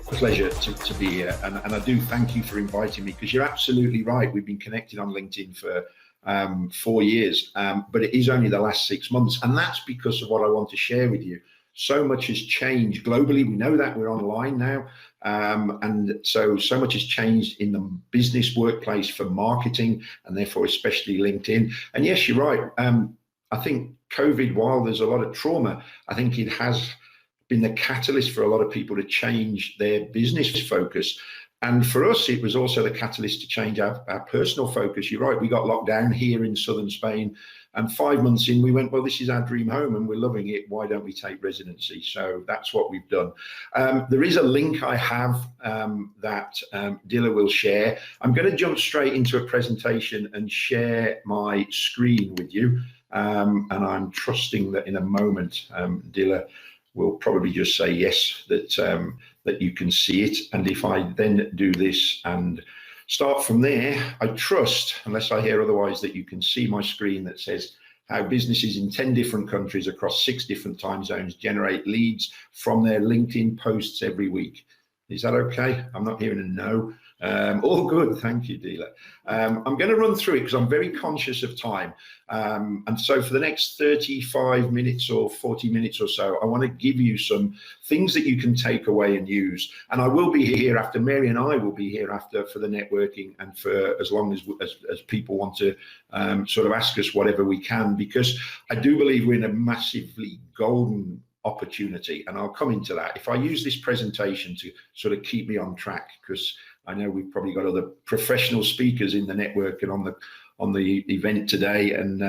Pleasure to be here, and I do thank you for inviting me, because you're absolutely right. We've been connected on LinkedIn for 4 years, but it is only the last 6 months, and that's because of what I want to share with you. So much has changed globally. We know that we're online now, and so much has changed in the business workplace for marketing, and therefore especially LinkedIn. And yes, you're right. I think COVID, while there's a lot of trauma, I think it has been the catalyst for a lot of people to change their business focus. And for us, it was also the catalyst to change our personal focus. You're right, we got locked down here in southern Spain, and 5 months in, we went, well, this is our dream home and we're loving it. Why don't we take residency? So that's what we've done. There is a link I have that Dilla will share. I'm going to jump straight into a presentation and share my screen with you. And I'm trusting that in a moment, Dilla will probably just say yes, that you can see it. And if I then do this and start from there, I trust, unless I hear otherwise, that you can see my screen that says how businesses in 10 different countries across 6 different time zones generate leads from their LinkedIn posts every week. Is that okay? I'm not hearing a no. All good, thank you, Dilla. I'm going to run through it because I'm very conscious of time. And so for the next 35 minutes or 40 minutes or so, I want to give you some things that you can take away and use. And I will be here after, Mary and I will be here after for the networking, and for as long as people want to sort of ask us whatever we can, because I do believe we're in a massively golden opportunity, and I'll come into that. If I use this presentation to sort of keep me on track, because I know we've probably got other professional speakers in the network and on the event today, and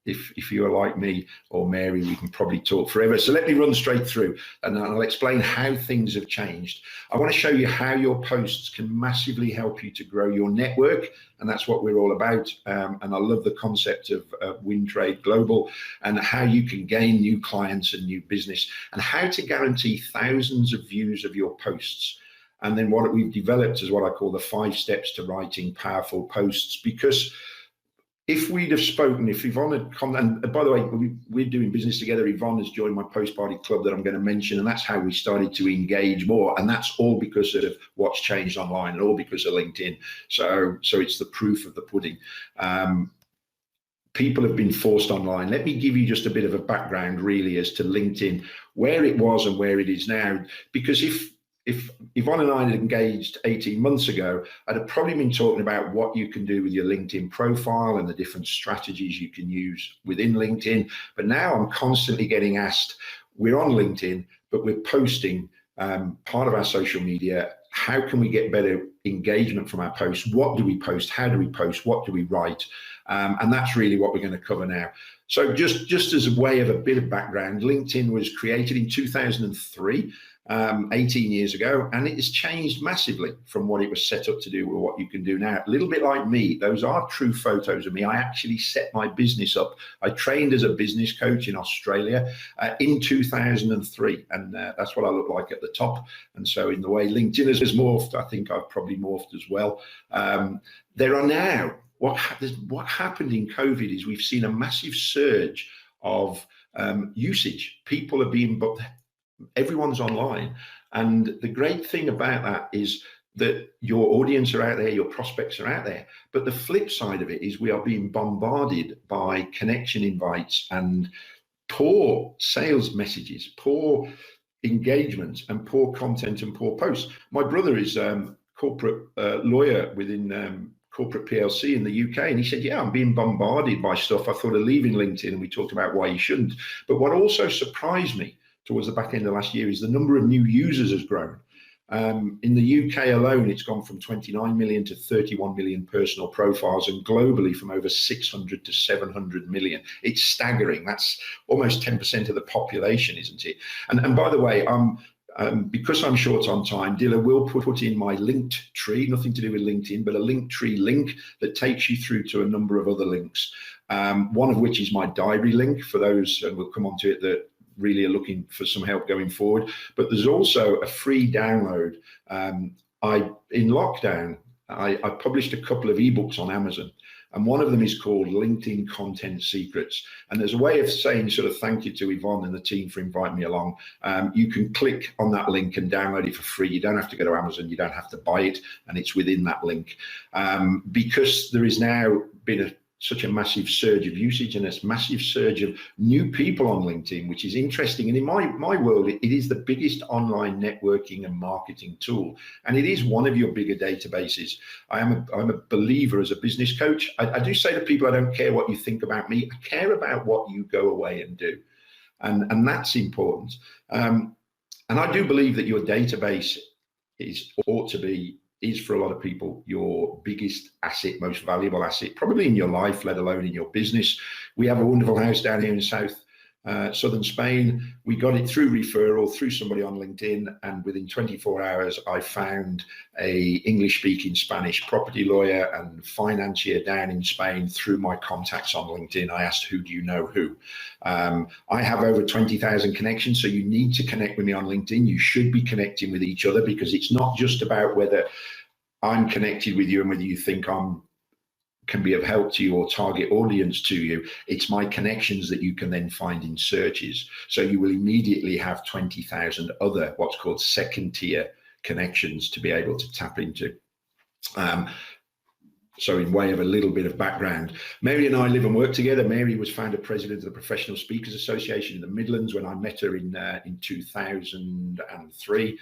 if you are like me or Mary, we can probably talk forever. So let me run straight through, and I'll explain how things have changed. I want to show you how your posts can massively help you to grow your network, and that's what we're all about. And I love the concept of WinTrade Global, and how you can gain new clients and new business, and how to guarantee thousands of views of your posts. And then what we've developed is what I call the 5 steps to writing powerful posts. Because if we'd have spoken, if Yvonne had come, and by the way, we're doing business together. Yvonne has joined my post-party club that I'm going to mention, and that's how we started to engage more. And that's all because of what's changed online, and all because of LinkedIn. So it's the proof of the pudding. People have been forced online. Let me give you just a bit of a background really as to LinkedIn, where it was and where it is now. Because if Yvonne and I had engaged 18 months ago, I'd have probably been talking about what you can do with your LinkedIn profile and the different strategies you can use within LinkedIn. But now I'm constantly getting asked, we're on LinkedIn, but we're posting part of our social media. How can we get better engagement from our posts? What do we post? How do we post? What do we write? And that's really what we're going to cover now. So just as a way of a bit of background, LinkedIn was created in 2003. 18 years ago, and it has changed massively from what it was set up to do with what you can do now. A little bit like me, those are true photos of me. I actually set my business up. I trained as a business coach in Australia in 2003, and that's what I look like at the top. And so in the way LinkedIn has morphed, I think I've probably morphed as well. There are now, what happened in COVID is we've seen a massive surge of usage. People are being booked. Everyone's online, and the great thing about that is that your audience are out there, your prospects are out there, but the flip side of it is we are being bombarded by connection invites and poor sales messages, poor engagement, and poor content and poor posts. My brother is corporate lawyer within corporate PLC in the UK, and he said, yeah, I'm being bombarded by stuff. I thought of leaving LinkedIn, and we talked about why you shouldn't. But what also surprised me towards the back end of last year is the number of new users has grown. In the UK alone, it's gone from 29 million to 31 million personal profiles, and globally from over 600 to 700 million. It's staggering. That's almost 10% of the population, isn't it? And by the way, because I'm short on time, Dilla will put in my linked tree, nothing to do with LinkedIn, but a Linktree link that takes you through to a number of other links. One of which is my diary link for those, and we'll come on to it, that really are looking for some help going forward. But there's also a free download. In lockdown, I published a couple of ebooks on Amazon, And one of them is called LinkedIn Content Secrets. And there's a way of saying sort of thank you to Yvonne and the team for inviting me along. You can click on that link and download it for free. You don't have to go to Amazon. You don't have to buy it. And it's within that link. Because there is now been such a massive surge of usage and a massive surge of new people on LinkedIn, which is interesting. And in my world, it is the biggest online networking and marketing tool. And it is one of your bigger databases. I'm a believer as a business coach. I do say to people, I don't care what you think about me. I care about what you go away and do. And that's important. And I do believe that your database is for a lot of people your biggest asset, most valuable asset, probably in your life, let alone in your business. We have a wonderful house down here in southern Spain. We got it through referral, through somebody on LinkedIn, and within 24 hours, I found a English-speaking Spanish property lawyer and financier down in Spain through my contacts on LinkedIn. I asked, who do you know who? I have over 20,000 connections, so you need to connect with me on LinkedIn. You should be connecting with each other, because it's not just about whether I'm connected with you and whether you think can be of help to you or target audience to you. It's my connections that you can then find in searches. So you will immediately have 20,000 other what's called second tier connections to be able to tap into. So in way of a little bit of background, Mary and I live and work together. Mary was founder president of the Professional Speakers Association in the Midlands when I met her in 2003.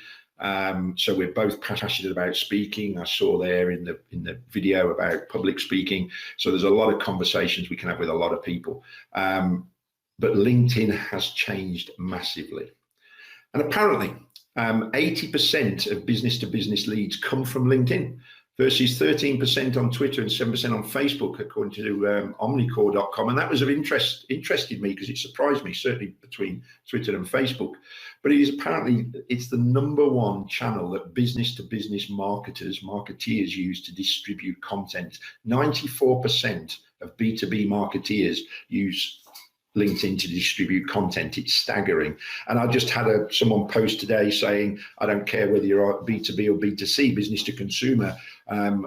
So we're both passionate about speaking. I saw there in the video about public speaking. So there's a lot of conversations we can have with a lot of people. But LinkedIn has changed massively. And apparently 80% of business to business leads come from LinkedIn versus 13% on Twitter and 7% on Facebook, according to omnicore.com. And that was of interested me because it surprised me, certainly between Twitter and Facebook. But it is apparently, it's the #1 channel that business to business marketeers use to distribute content. 94% of B2B marketeers use LinkedIn to distribute content. It's staggering. And I just had someone post today saying, I don't care whether you're B2B or B2C, business to consumer.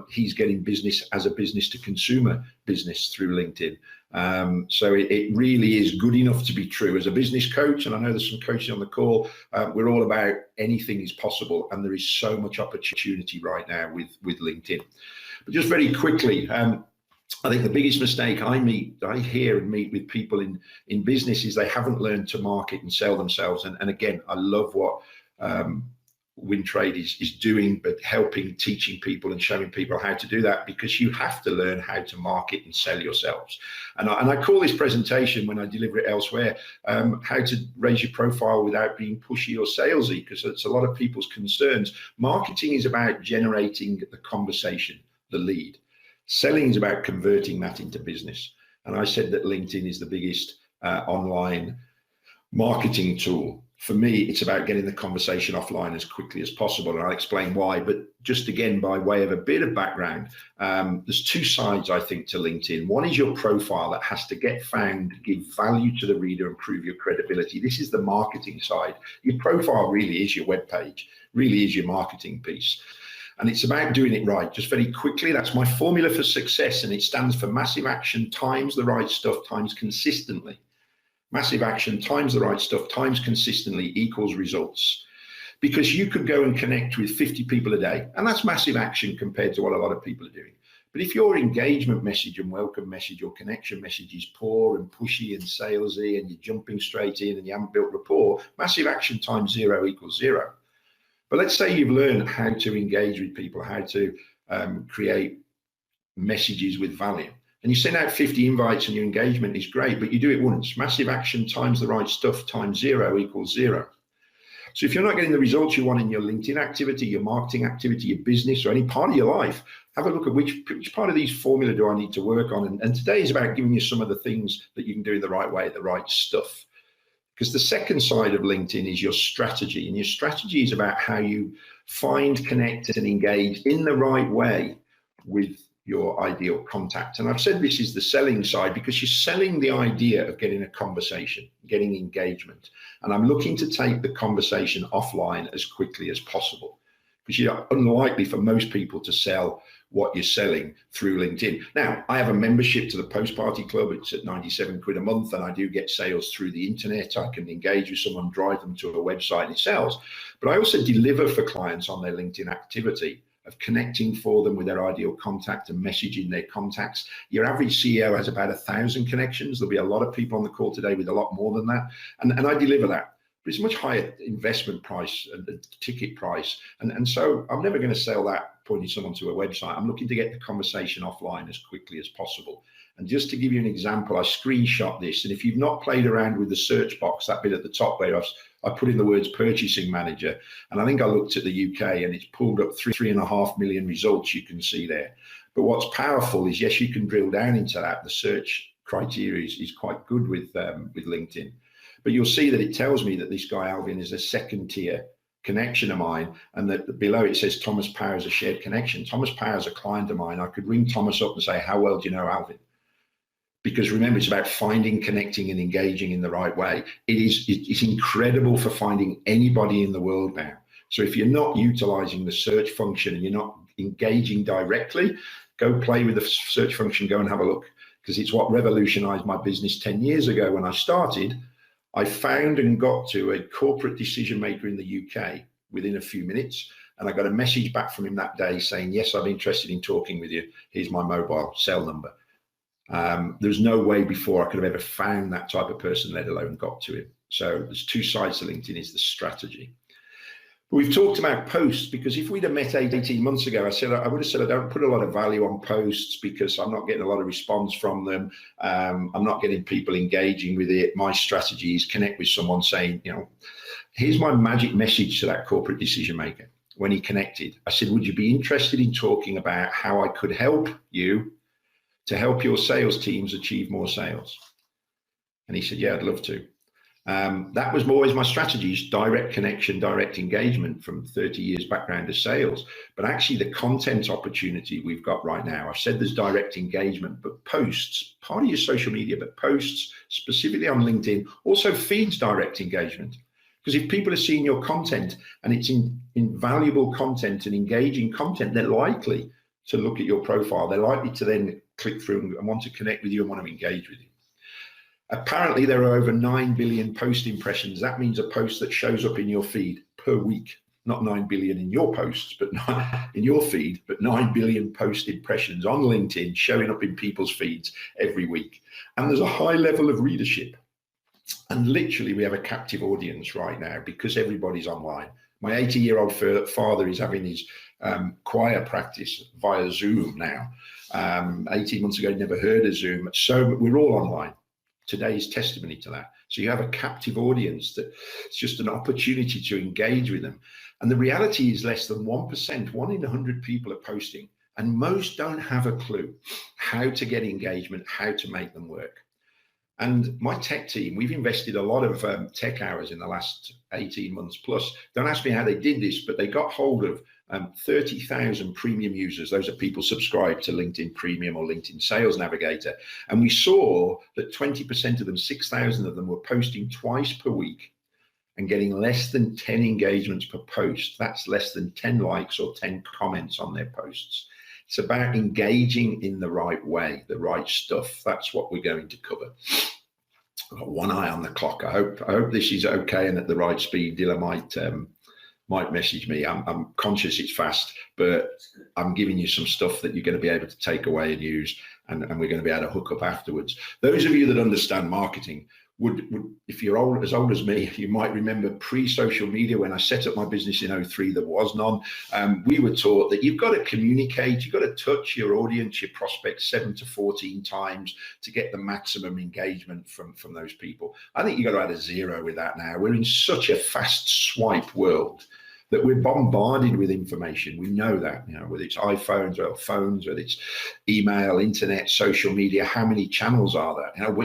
He's getting business as a business to consumer business through LinkedIn. So it really is good enough to be true. As a business coach, and I know there's some coaches on the call, we're all about anything is possible. And there is so much opportunity right now with LinkedIn. But just very quickly, I think the biggest mistake I hear and meet with people in business is they haven't learned to market and sell themselves. And again, I love what WinTrade is doing, but teaching people and showing people how to do that, because you have to learn how to market and sell yourselves. And I call this presentation, when I deliver it elsewhere, how to raise your profile without being pushy or salesy, because it's a lot of people's concerns. Marketing is about generating the conversation, the lead. Selling is about converting that into business. And I said that LinkedIn is the biggest online marketing tool. For me, it's about getting the conversation offline as quickly as possible. And I'll explain why. But just again, by way of a bit of background, there's two sides, I think, to LinkedIn. One is your profile that has to get found, give value to the reader, and prove your credibility. This is the marketing side. Your profile really is your web page, really is your marketing piece. And it's about doing it right. Just very quickly, that's my formula for success. And it stands for massive action times the right stuff times consistently. Massive action times the right stuff times consistently equals results. Because you could go and connect with 50 people a day, and that's massive action compared to what a lot of people are doing. But if your engagement message and welcome message or connection message is poor and pushy and salesy, and you're jumping straight in and you haven't built rapport, massive action times 0 equals 0. But let's say you've learned how to engage with people, how to create messages with value. And you send out 50 invites and your engagement is great, but you do it once. Massive action times the right stuff times 0 equals 0. So if you're not getting the results you want in your LinkedIn activity, your marketing activity, your business, or any part of your life, have a look at which part of these formula do I need to work on. And today is about giving you some of the things that you can do in the right way, the right stuff. Because the second side of LinkedIn is your strategy. And your strategy is about how you find, connect, and engage in the right way with your ideal contact. And I've said this is the selling side because you're selling the idea of getting a conversation, getting engagement. And I'm looking to take the conversation offline as quickly as possible. because you're unlikely for most people to sell what you're selling through LinkedIn. Now, I have a membership to the Post Party Club. It's at 97 quid a month, and I do get sales through the internet. I can engage with someone, drive them to a website, and it sells. But I also deliver for clients on their LinkedIn activity of connecting for them with their ideal contact and messaging their contacts. Your average CEO has about 1,000 connections. There'll be a lot of people on the call today with a lot more than that. And I deliver that. But it's a much higher investment price and ticket price. And so I'm never going to sell that pointing someone to a website. I'm looking to get the conversation offline as quickly as possible. And just to give you an example, I screenshot this. And if you've not played around with the search box, that bit at the top where I put in the words purchasing manager, and I think I looked at the UK and it's pulled up 3.5 million results you can see there. But what's powerful is, yes, you can drill down into that. The search criteria is quite good with LinkedIn. But you'll see that it tells me that this guy, Alvin, is a second tier connection of mine, and that below it says Thomas Power is a shared connection. Thomas Power is a client of mine. I could ring Thomas up and say, how well do you know Alvin? Because remember, it's about finding, connecting, and engaging in the right way. It's incredible for finding anybody in the world now. So if you're not utilizing the search function and you're not engaging directly, go play with the search function, go and have a look, because it's what revolutionized my business 10 years ago when I started. I found and got to a corporate decision maker in the UK within a few minutes. And I got a message back from him that day saying, yes, I'm interested in talking with you. Here's my mobile cell number. There's no way before I could have ever found that type of person, let alone got to him. So there's two sides to LinkedIn. Is the strategy. But we've talked about posts, because if we'd have met 18 months ago, I would have said I don't put a lot of value on posts because I'm not getting a lot of response from them. I'm not getting people engaging with it. My strategy is connect with someone saying, here's my magic message to that corporate decision maker. When he connected, I said, would you be interested in talking about how I could help you to help your sales teams achieve more sales? And he said, yeah, I'd love to. That was always my strategy, is direct connection, direct engagement from 30 years background of sales. But actually the content opportunity we've got right now, I've said there's direct engagement, but posts, part of your social media, but posts specifically on LinkedIn also feeds direct engagement. Because if people are seeing your content and it's invaluable content and engaging content, they're likely to look at your profile. They're likely to then click through and want to connect with you and want to engage with you. Apparently, there are over 9 billion post impressions. That means a post that shows up in your feed per week, not 9 billion in your posts, but not in your feed, but 9 billion post impressions on LinkedIn showing up in people's feeds every week. And there's a high level of readership. And literally, we have a captive audience right now because everybody's online. My 80-year-old father is having his choir practice via Zoom now. 18 months ago, he never heard of Zoom. So we're all online. Today's testimony to that. So you have a captive audience that it's just an opportunity to engage with them. And the reality is less than 1%, 1 in 100 people are posting, and most don't have a clue how to get engagement, how to make them work. And my tech team, we've invested a lot of tech hours in the last 18 months plus. Don't ask me how they did this, but they got hold of 30,000 premium users. Those are people subscribed to LinkedIn Premium or LinkedIn Sales Navigator. And we saw that 20% of them, 6,000 of them, were posting twice per week and getting less than 10 engagements per post. That's less than 10 likes or 10 comments on their posts. It's about engaging in the right way, the right stuff. That's what we're going to cover. I've got one eye on the clock. I hope this is okay and at the right speed. Dilla might message me. I'm conscious it's fast, but I'm giving you some stuff that you're going to be able to take away and use, and we're going to be able to hook up afterwards. Those of you that understand marketing would if you're as old as me, you might remember pre-social media when I set up my business in 2003, there was none. We were taught that you've got to communicate, you've got to touch your audience, your prospects 7 to 14 times to get the maximum engagement from those people. I think you've got to add a 0 with that now. We're in such a fast swipe world that we're bombarded with information. We know that, whether it's iPhones or phones, whether it's email, internet, social media, how many channels are there?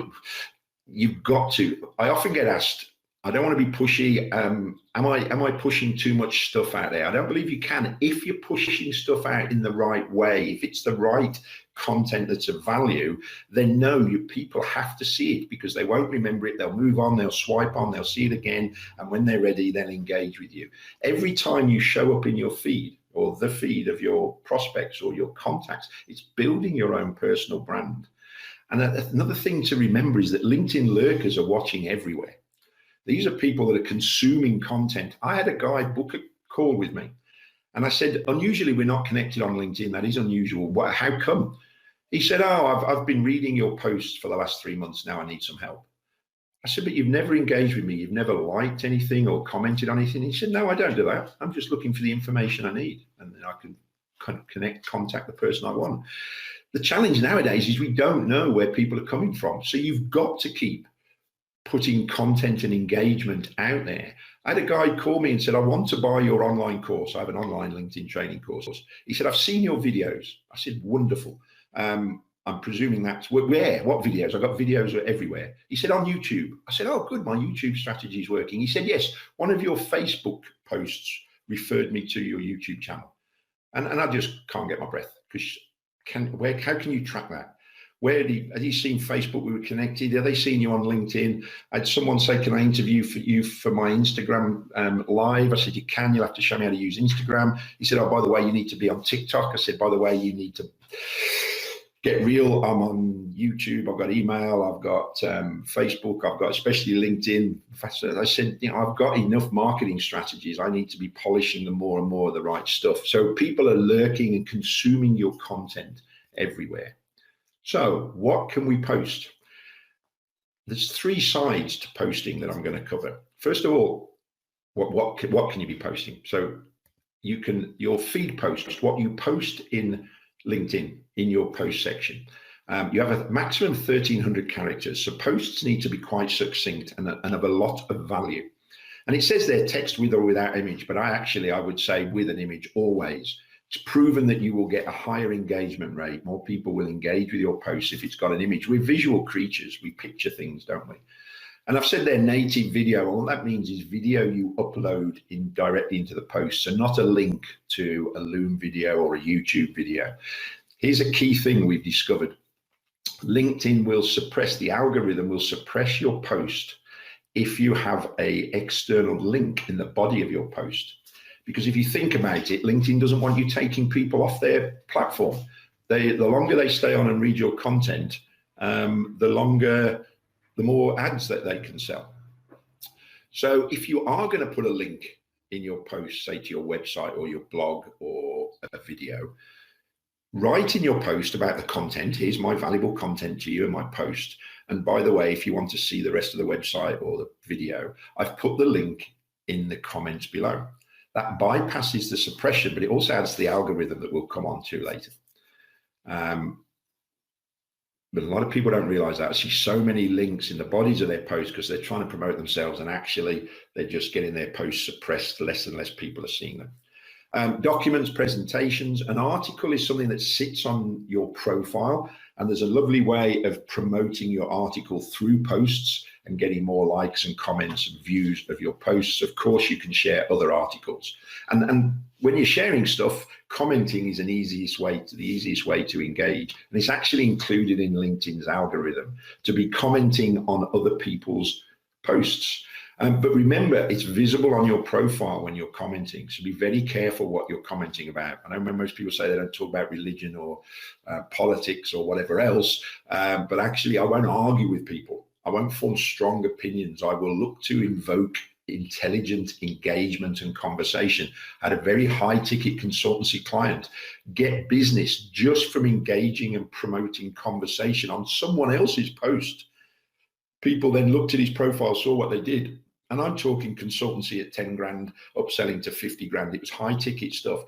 You've got to. I often get asked, I don't want to be pushy. Am I pushing too much stuff out there? I don't believe you can. If you're pushing stuff out in the right way, if it's the right content that's of value, then no, your people have to see it, because they won't remember it. They'll move on, they'll swipe on, they'll see it again, and when they're ready, they'll engage with you. Every time you show up in your feed, or the feed of your prospects or your contacts, it's building your own personal brand. And another thing to remember is that LinkedIn lurkers are watching everywhere. These are people that are consuming content. I had a guy book a call with me, and I said, unusually, we're not connected on LinkedIn. That is unusual. How come? He said, oh, I've been reading your posts for the last 3 months now. I need some help. I said, but you've never engaged with me. You've never liked anything or commented on anything. He said, no, I don't do that. I'm just looking for the information I need, and then I can kind of contact the person I want. The challenge nowadays is we don't know where people are coming from. So you've got to keep putting content and engagement out there. I had a guy call me and said, I want to buy your online course. I have an online LinkedIn training course. He said, I've seen your videos. I said, wonderful. I'm presuming that's where, what videos? I've got videos everywhere. He said, on YouTube. I said, oh, good. My YouTube strategy is working. He said, yes, one of your Facebook posts referred me to your YouTube channel. And I just can't get my breath, because how can you track that? Has he seen Facebook? We were connected. Are they seeing you on LinkedIn? I had someone say, can I interview you for my Instagram live? I said, you can. You'll have to show me how to use Instagram. He said, oh, by the way, you need to be on TikTok. I said, by the way, you need to get real. I'm on YouTube. I've got email. I've got Facebook. I've got especially LinkedIn. I said, I've got enough marketing strategies. I need to be polishing them more and more of the right stuff. So people are lurking and consuming your content everywhere. So what can we post? There's 3 sides to posting that I'm going to cover. First of all, what can you be posting? So your feed post, what you post in LinkedIn in your post section. You have a maximum 1,300 characters. So posts need to be quite succinct and of a lot of value. And it says there text with or without image, but I would say with an image always. It's proven that you will get a higher engagement rate. More people will engage with your posts if it's got an image. We're visual creatures. We picture things, don't we? And I've said there native video. All that means is video you upload directly into the post. So not a link to a Loom video or a YouTube video. Here's a key thing we've discovered. LinkedIn will suppress, the algorithm will suppress your post if you have an external link in the body of your post. Because if you think about it, LinkedIn doesn't want you taking people off their platform. The longer they stay on and read your content, the more ads that they can sell. So if you are going to put a link in your post, say to your website or your blog or a video, write in your post about the content. Here's my valuable content to you in my post. And by the way, if you want to see the rest of the website or the video, I've put the link in the comments below. That bypasses the suppression, but it also adds the algorithm that we'll come on to later. But a lot of people don't realize that. I see so many links in the bodies of their posts because they're trying to promote themselves, and actually they're just getting their posts suppressed. Less and less people are seeing them. Documents, presentations. An article is something that sits on your profile, and there's a lovely way of promoting your article through posts and getting more likes and comments and views of your posts. Of course, you can share other articles. And when you're sharing stuff, commenting is the easiest way to engage. And it's actually included in LinkedIn's algorithm to be commenting on other people's posts. But remember, it's visible on your profile when you're commenting. So be very careful what you're commenting about. I know most people say they don't talk about religion or politics or whatever else, but actually I won't argue with people. I won't form strong opinions. I will look to invoke intelligent engagement and conversation. I had a very high ticket consultancy client get business just from engaging and promoting conversation on someone else's post. People then looked at his profile, saw what they did. And I'm talking consultancy at 10 grand, upselling to 50 grand. It was high ticket stuff.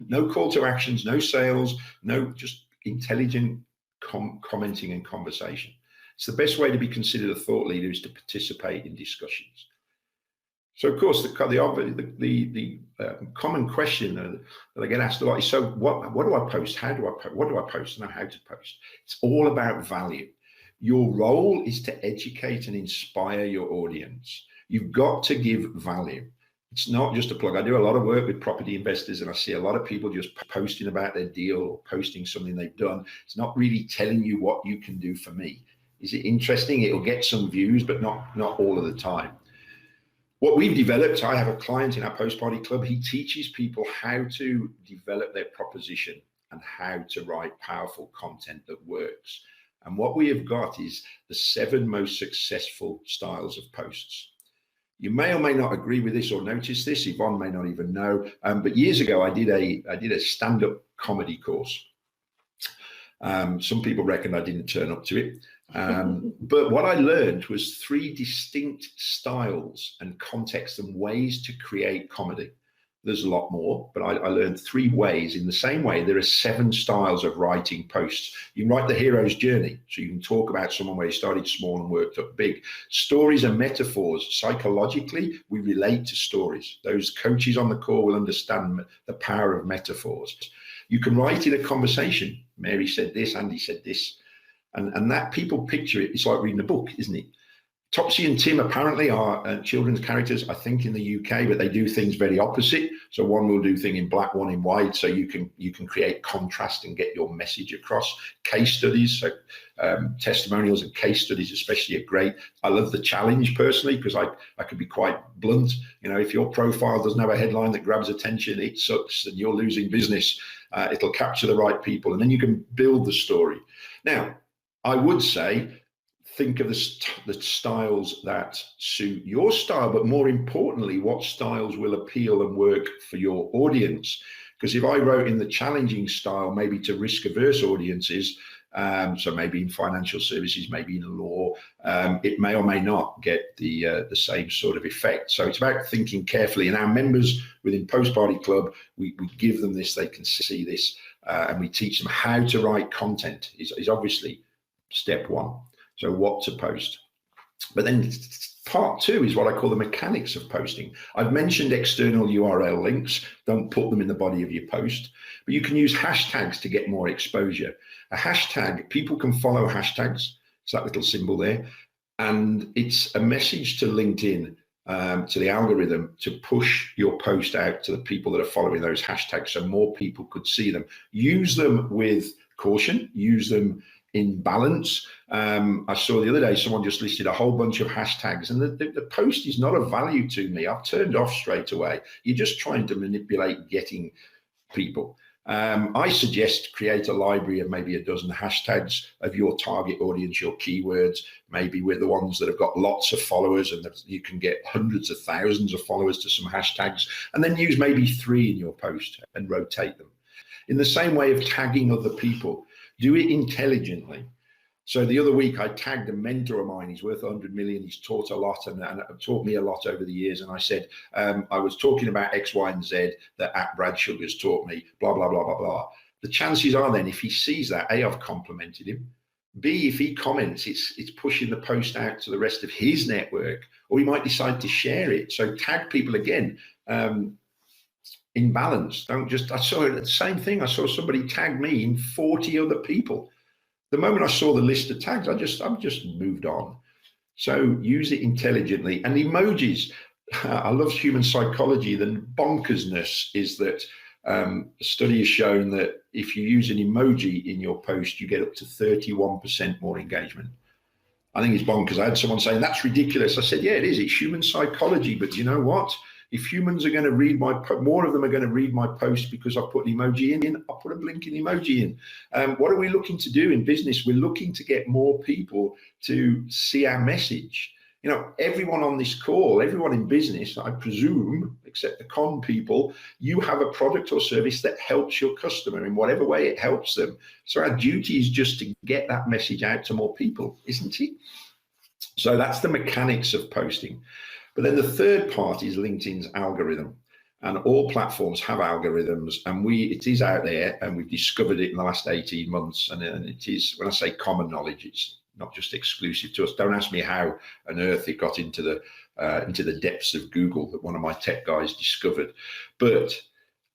No call to actions, no sales, no, just intelligent commenting and conversation. It's the best way to be considered a thought leader is to participate in discussions. So of course, the common question that I get asked a lot is, so what do I post? How do I post? What do I post? And how to post? It's all about value. Your role is to educate and inspire your audience. You've got to give value. It's not just a plug. I do a lot of work with property investors, and I see a lot of people just posting about their deal or posting something they've done. It's not really telling you what you can do for me. Is it interesting? It'll get some views, but not all of the time. What we've developed, I have a client in our post-party club. He teaches people how to develop their proposition and how to write powerful content that works. And what we have got is the 7 most successful styles of posts. You may or may not agree with this or notice this. Yvonne may not even know. But years ago, I did a stand-up comedy course. Some people reckon I didn't turn up to it. But what I learned was 3 distinct styles and contexts and ways to create comedy. There's a lot more, but I learned 3 ways. In the same way, there are 7 styles of writing posts. You can write the hero's journey, so you can talk about someone where he started small and worked up big. Stories and metaphors. Psychologically, we relate to stories. Those coaches on the call will understand the power of metaphors. You can write in a conversation. Mary said this, Andy said this, and that people picture it. It's like reading a book, isn't it? Topsy and Tim apparently are children's characters, I think, in the UK, but they do things very opposite. So one will do thing in black, one in white, so you can create contrast and get your message across. Case studies, so testimonials and case studies especially are great. I love the challenge personally, because I could be quite blunt. You know, if your profile doesn't have a headline that grabs attention, it sucks and you're losing business. It'll capture the right people, and then you can build the story. Now, I would say, think of the styles that suit your style, but more importantly, what styles will appeal and work for your audience. Because if I wrote in the challenging style, maybe to risk-averse audiences, so maybe in financial services, maybe in law, it may or may not get the same sort of effect. So it's about thinking carefully. And our members within Post-Party Club, we give them this, they can see this, and we teach them how to write content is obviously step 1. So what to post. But then part 2 is what I call the mechanics of posting. I've mentioned external URL links. Don't put them in the body of your post, but you can use hashtags to get more exposure. A hashtag, people can follow hashtags. It's that little symbol there. And it's a message to LinkedIn, to the algorithm, to push your post out to the people that are following those hashtags so more people could see them. Use them with caution, use them in balance. I saw the other day someone just listed a whole bunch of hashtags, and the post is not of value to me. I've turned off straight away. You're just trying to manipulate getting people. I suggest create a library of maybe a dozen hashtags of your target audience, your keywords, maybe with the ones that have got lots of followers, and you can get hundreds of thousands of followers to some hashtags, and then use maybe 3 in your post and rotate them. In the same way of tagging other people, do it intelligently. So the other week I tagged a mentor of mine. He's worth 100 million. He's taught a lot and taught me a lot over the years. And I said, I was talking about X, Y, and Z that Brad Sugar's taught me, blah, blah, blah, blah, blah. The chances are then, if he sees that, A, I've complimented him. B, if he comments, it's pushing the post out to the rest of his network, or he might decide to share it. So tag people again. In balance. Don't just, I saw the same thing. I saw somebody tag me in 40 other people. The moment I saw the list of tags, I've just moved on. So use it intelligently. And emojis, I love human psychology. The bonkersness is that a study has shown that if you use an emoji in your post, you get up to 31% more engagement. I think it's bonkers. I had someone saying, that's ridiculous. I said, yeah, it is. It's human psychology. But you know what? If humans are going to read more of them are going to read my post because I put an emoji in, I'll put a blinking emoji in. What are we looking to do in business? We're looking to get more people to see our message. You know, everyone on this call, everyone in business, I presume, except the con people, you have a product or service that helps your customer in whatever way it helps them. So our duty is just to get that message out to more people, isn't it? So that's the mechanics of posting. But then the third part is LinkedIn's algorithm, and all platforms have algorithms, and it is out there, and we've discovered it in the last 18 months. And it is, when I say common knowledge, it's not just exclusive to us. Don't ask me how on earth it got into the depths of Google that one of my tech guys discovered. But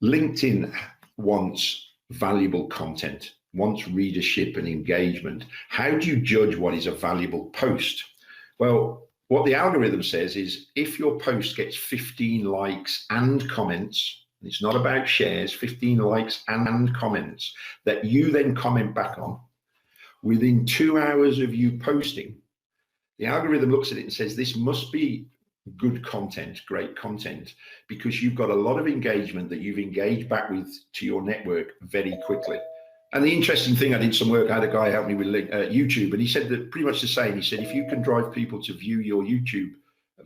LinkedIn wants valuable content, wants readership and engagement. How do you judge what is a valuable post? Well, what the algorithm says is if your post gets 15 likes and comments, it's not about shares, 15 likes and comments that you then comment back on within 2 hours of you posting, the algorithm looks at it and says, this must be good content, great content, because you've got a lot of engagement that you've engaged back with to your network very quickly. And the interesting thing, I did some work, I had a guy help me with YouTube, and he said that pretty much the same. He said, if you can drive people to view your YouTube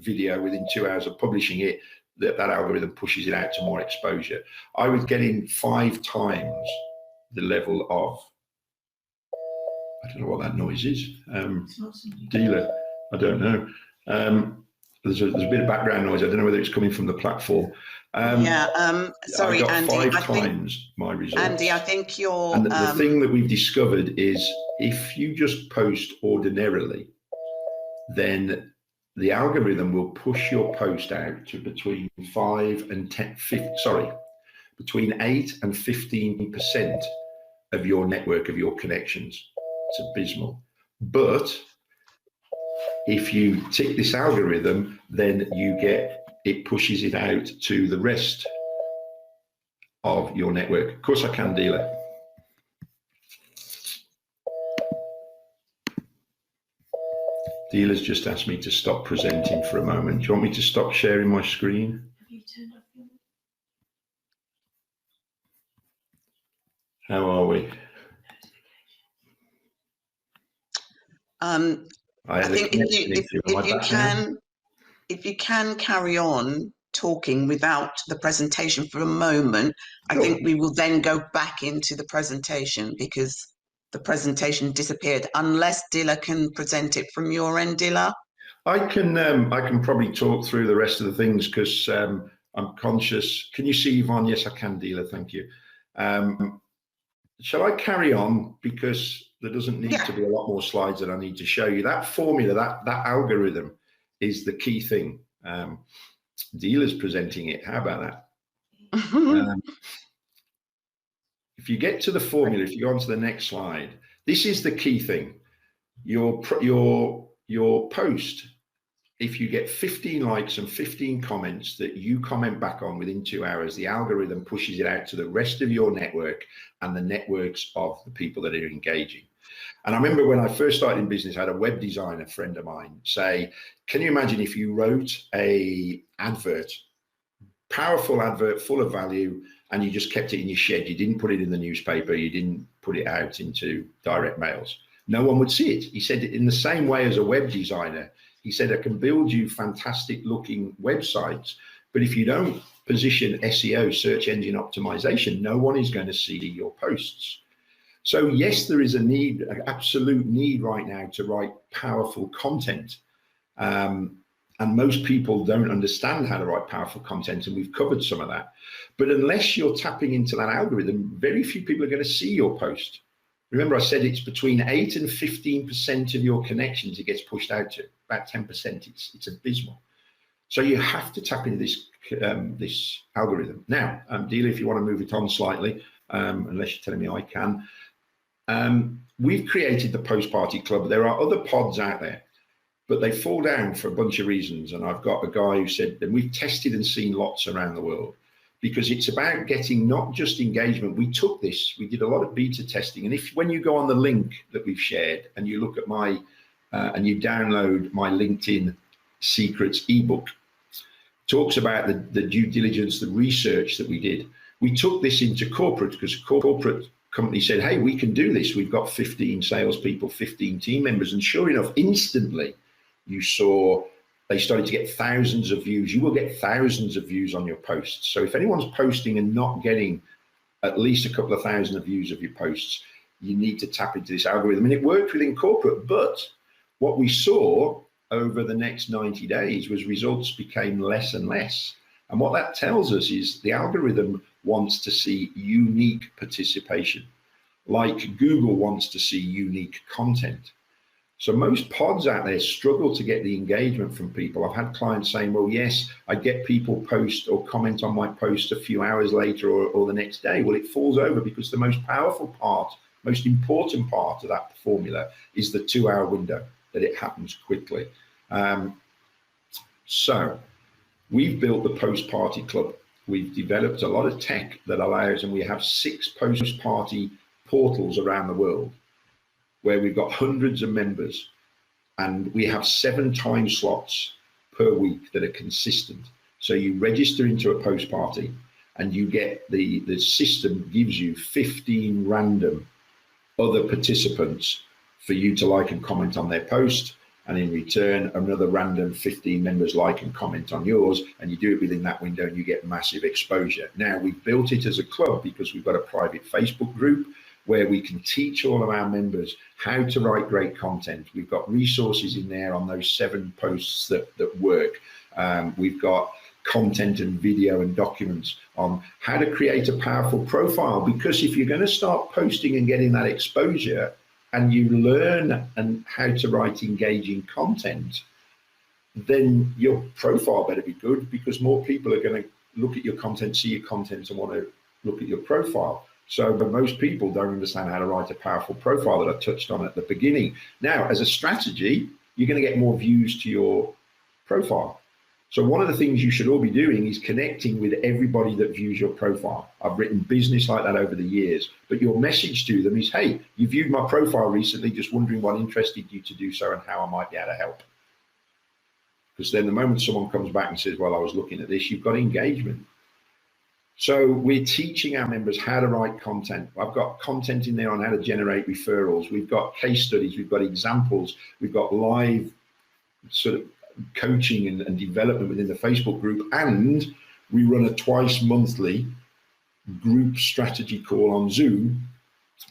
video within 2 hours of publishing it, that algorithm pushes it out to more exposure. I was getting 5 times the level of, I don't know what that noise is. Dealer, I don't know. There's a bit of background noise. I don't know whether it's coming from the platform. Sorry, I got Andy. 5 times my results. Andy, I think you're... And the thing that we've discovered is if you just post ordinarily, then the algorithm will push your post out to between 8 and 15% of your network, of your connections. It's abysmal. But if you tick this algorithm, then it pushes it out to the rest of your network. Of course I can, dealer. Dealer's just asked me to stop presenting for a moment. Do you want me to stop sharing my screen? Have you turned off your... How are we? I think if you can carry on talking without the presentation for a moment, sure. I think we will then go back into the presentation because the presentation disappeared, unless Dilla can present it from your end, Dilla. I can probably talk through the rest of the things because I'm conscious. Can you see Yvonne? Yes, I can, Dilla. Thank you. Shall I carry on? Because there doesn't need to be a lot more slides that I need to show you. That formula, that algorithm is the key thing. Dealer's presenting it. How about that? If you get to the formula, if you go on to the next slide, this is the key thing. Your post, if you get 15 likes and 15 comments that you comment back on within 2 hours, the algorithm pushes it out to the rest of your network and the networks of the people that are engaging. And I remember when I first started in business, I had a web designer friend of mine say, can you imagine if you wrote a advert, powerful advert full of value, and you just kept it in your shed? You didn't put it in the newspaper. You didn't put it out into direct mails. No one would see it. He said, in the same way as a web designer, he said, I can build you fantastic looking websites, but if you don't position SEO, search engine optimization, no one is going to see your posts. So yes, there is a need, an absolute need right now to write powerful content. And most people don't understand how to write powerful content, and we've covered some of that. But unless you're tapping into that algorithm, very few people are going to see your post. Remember, I said it's between 8 and 15% of your connections it gets pushed out to, about 10%. It's abysmal. So you have to tap into this this algorithm. Now, Dealer, if you want to move it on slightly, unless you're telling me I can. We've created the post-party club. There are other pods out there, but they fall down for a bunch of reasons. And I've got a guy who said, and we've tested and seen lots around the world, because it's about getting not just engagement. We took this, we did a lot of beta testing. And when you go on the link that we've shared and you look at my, and you download my LinkedIn Secrets ebook, talks about the due diligence, the research that we did. We took this into corporate because corporate company said, hey, we can do this. We've got 15 salespeople, 15 team members. And sure enough, instantly you saw they started to get thousands of views. You will get thousands of views on your posts. So if anyone's posting and not getting at least a couple of thousand of views of your posts, you need to tap into this algorithm. And it worked within corporate, but what we saw over the next 90 days was results became less and less. And what that tells us is the algorithm wants to see unique participation, like Google wants to see unique content. So most pods out there struggle to get the engagement from people. I've had clients saying, well, yes, I get people post or comment on my post a few hours later or the next day. Well, it falls over because the most powerful part, most important part of that formula is the 2-hour window, that it happens quickly. So we've built the Post Party Club. We've developed a lot of tech that allows, and we have 6 post party portals around the world where we've got hundreds of members, and we have 7 time slots per week that are consistent. So you register into a post party and you get the system gives you 15 random other participants for you to like and comment on their post, and in return another random 15 members like and comment on yours, and you do it within that window and you get massive exposure. Now we've built it as a club because we've got a private Facebook group where we can teach all of our members how to write great content. We've got resources in there on those 7 posts that work. We've got content and video and documents on how to create a powerful profile, because if you're going to start posting and getting that exposure and you learn and how to write engaging content, then your profile better be good, because more people are going to look at your content, see your content, and want to look at your profile. So, but most people don't understand how to write a powerful profile that I touched on at the beginning. Now, as a strategy, you're going to get more views to your profile. So one of the things you should all be doing is connecting with everybody that views your profile. I've written business like that over the years, but your message to them is, hey, you viewed my profile recently, just wondering what interested you to do so and how I might be able to help. Because then the moment someone comes back and says, well, I was looking at this, you've got engagement. So we're teaching our members how to write content. I've got content in there on how to generate referrals. We've got case studies, we've got examples, we've got live sort of coaching and development within the Facebook group, and we run a twice monthly group strategy call on Zoom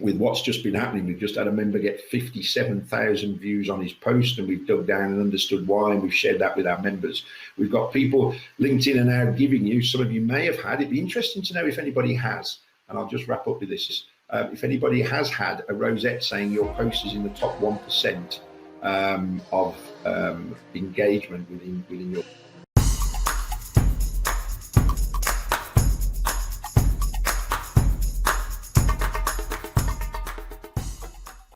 with what's just been happening. We've just had a member get 57,000 views on his post, and we've dug down and understood why, and we've shared that with our members. We've got people, LinkedIn are now giving you, some of you may have had, it'd be interesting to know if anybody has, and I'll just wrap up with this, if anybody has had a rosette saying your post is in the top 1% of engagement within your